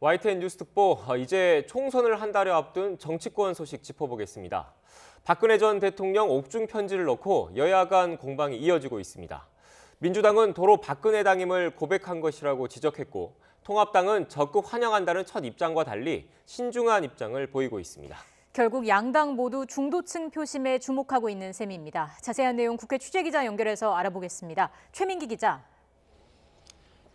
YTN 뉴스 특보, 이제 총선을 한 달여 앞둔 정치권 소식 짚어보겠습니다. 박근혜 전 대통령 옥중 편지를 놓고 여야 간 공방이 이어지고 있습니다. 민주당은 도로 박근혜 당임을 고백한 것이라고 지적했고, 통합당은 적극 환영한다는 첫 입장과 달리 신중한 입장을 보이고 있습니다. 결국 양당 모두 중도층 표심에 주목하고 있는 셈입니다. 자세한 내용 국회 취재기자 연결해서 알아보겠습니다. 최민기 기자.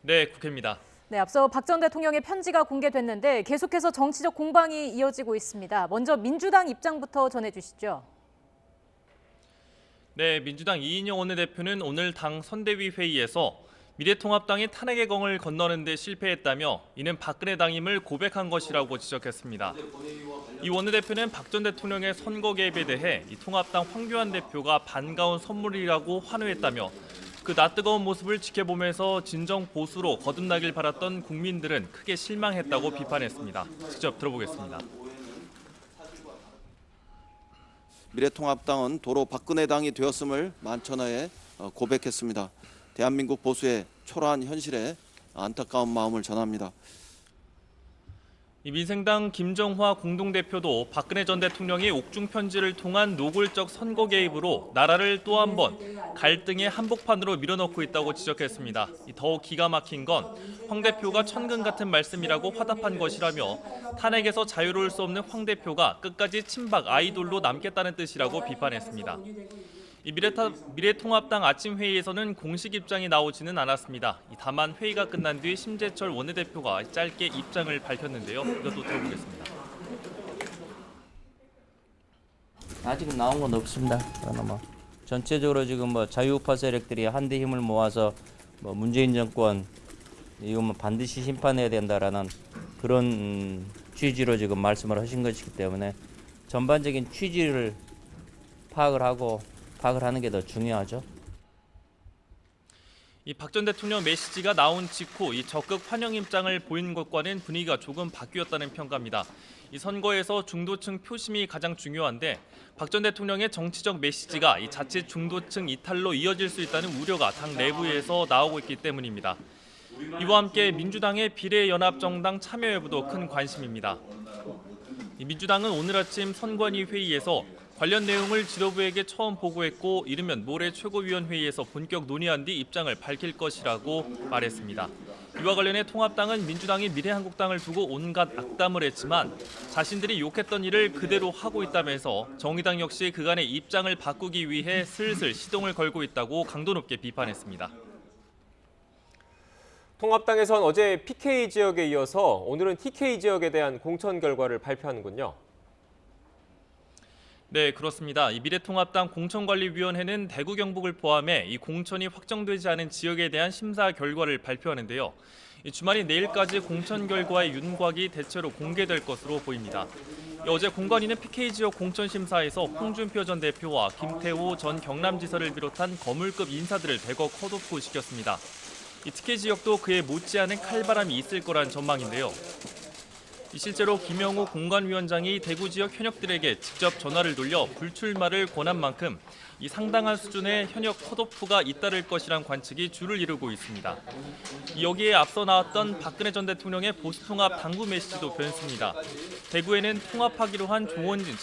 네, 국회입니다. 네, 앞서 박 전 대통령의 편지가 공개됐는데 계속해서 정치적 공방이 이어지고 있습니다. 먼저 민주당 입장부터 전해주시죠. 네, 민주당 이인영 원내대표는 오늘 당 선대위 회의에서 미래통합당이 탄핵의 공을 건너는 데 실패했다며 이는 박근혜 당임을 고백한 것이라고 지적했습니다. 이 원내대표는 박 전 대통령의 선거 개입에 대해 이 통합당 황교안 대표가 반가운 선물이라고 환호했다며 그 낯뜨거운 모습을 지켜보면서 진정 보수로 거듭나길 바랐던 국민들은 크게 실망했다고 비판했습니다. 직접 들어보겠습니다. 미래통합당은 도로 박근혜 당이 되었음을 만천하에 고백했습니다. 대한민국 보수의 초라한 현실에 안타까운 마음을 전합니다. 이 민생당 김정화 공동대표도 박근혜 전 대통령이 옥중 편지를 통한 노골적 선거 개입으로 나라를 또 한 번 갈등의 한복판으로 밀어넣고 있다고 지적했습니다. 더욱 기가 막힌 건 황 대표가 천근 같은 말씀이라고 화답한 것이라며 탄핵에서 자유로울 수 없는 황 대표가 끝까지 친박 아이돌로 남겠다는 뜻이라고 비판했습니다. 이 미래통합당 아침 회의에서는 공식 입장이 나오지는 않았습니다. 다만 회의가 끝난 뒤 심재철 원내대표가 짧게 입장을 밝혔는데요. 이것도 들어보겠습니다. 아직 나온 건 없습니다. 그러나 전체적으로 지금 자유우파 세력들이 한데 힘을 모아서 문재인 정권 이거 반드시 심판해야 된다라는 그런 취지로 지금 말씀을 하신 것이기 때문에 전반적인 취지를 파악을 하는 게 더 중요하죠. 이 박 전 대통령 메시지가 나온 직후 이 적극 환영 입장을 보인 것과는 분위기가 조금 바뀌었다는 평가입니다. 이 선거에서 중도층 표심이 가장 중요한데 박 전 대통령의 정치적 메시지가 이 자칫 중도층 이탈로 이어질 수 있다는 우려가 당 내부에서 나오고 있기 때문입니다. 이와 함께 민주당의 비례연합정당 참여 여부도 큰 관심입니다. 이 민주당은 오늘 아침 선관위 회의에서 관련 내용을 지도부에게 처음 보고했고 이르면 모레 최고위원회의에서 본격 논의한 뒤 입장을 밝힐 것이라고 말했습니다. 이와 관련해 통합당은 민주당이 미래한국당을 두고 온갖 악담을 했지만 자신들이 욕했던 일을 그대로 하고 있다면서 정의당 역시 그간의 입장을 바꾸기 위해 슬슬 시동을 걸고 있다고 강도 높게 비판했습니다. 통합당에선 어제 PK 지역에 이어서 오늘은 TK 지역에 대한 공천 결과를 발표하는군요. 네, 그렇습니다. 이 미래통합당 공천관리위원회는 대구 경북을 포함해 이 공천이 확정되지 않은 지역에 대한 심사 결과를 발표하는데요. 주말인 내일까지 공천 결과의 윤곽이 대체로 공개될 것으로 보입니다. 어제 공관위는 PK 지역 공천 심사에서 홍준표 전 대표와 김태호 전 경남지사를 비롯한 거물급 인사들을 대거 컷오프 시켰습니다. 이 TK 지역도 그에 못지않은 칼바람이 있을 거란 전망인데요. 실제로 김영우 공관위원장이 대구 지역 현역들에게 직접 전화를 돌려 불출마를 권한 만큼 이 상당한 수준의 현역 컷오프가 잇따를 것이란 관측이 줄을 이루고 있습니다. 여기에 앞서 나왔던 박근혜 전 대통령의 보수통합 당부 메시지도 변수입니다. 대구에는 통합하기로 한 조원진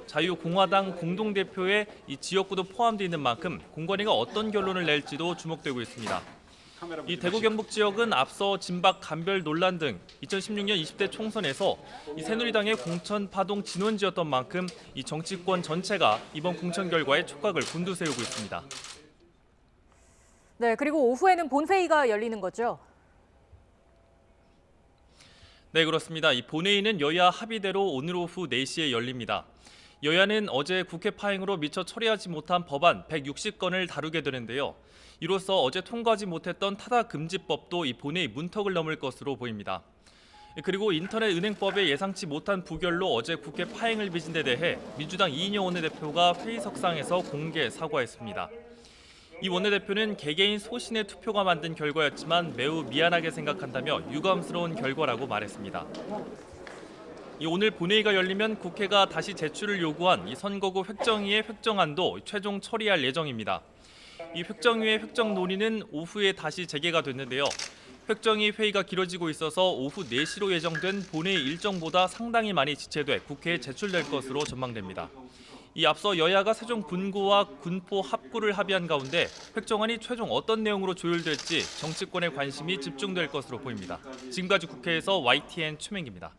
자유공화당 공동대표의 이 지역구도 포함되어 있는 만큼 공관위가 어떤 결론을 낼지도 주목되고 있습니다. 이 대구 경북 지역은 앞서 진박 간별 논란 등 2016년 20대 총선에서 이 새누리당의 공천 파동 진원지였던 만큼 이 정치권 전체가 이번 공천 결과에 촉각을 곤두세우고 있습니다. 네, 그리고 오후에는 본회의가 열리는 거죠? 네, 그렇습니다. 이 본회의는 여야 합의대로 오늘 오후 4시에 열립니다. 여야는 어제 국회 파행으로 미처 처리하지 못한 법안 160건을 다루게 되는데요. 이로써 어제 통과하지 못했던 타다금지법도 이 본회의 문턱을 넘을 것으로 보입니다. 그리고 인터넷 은행법에 예상치 못한 부결로 어제 국회 파행을 빚은 데 대해 민주당 이인영 원내대표가 회의석상에서 공개 사과했습니다. 이 원내대표는 개개인 소신의 투표가 만든 결과였지만 매우 미안하게 생각한다며 유감스러운 결과라고 말했습니다. 오늘 본회의가 열리면 국회가 다시 제출을 요구한 이 선거구 획정위의 획정안도 최종 처리할 예정입니다. 이 획정위의 획정 논의는 오후에 다시 재개가 됐는데요. 획정위 회의가 길어지고 있어서 오후 4시로 예정된 본회의 일정보다 상당히 많이 지체돼 국회에 제출될 것으로 전망됩니다. 이 앞서 여야가 세종 분구와 군포 합구를 합의한 가운데 획정안이 최종 어떤 내용으로 조율될지 정치권의 관심이 집중될 것으로 보입니다. 지금까지 국회에서 YTN 최민기입니다.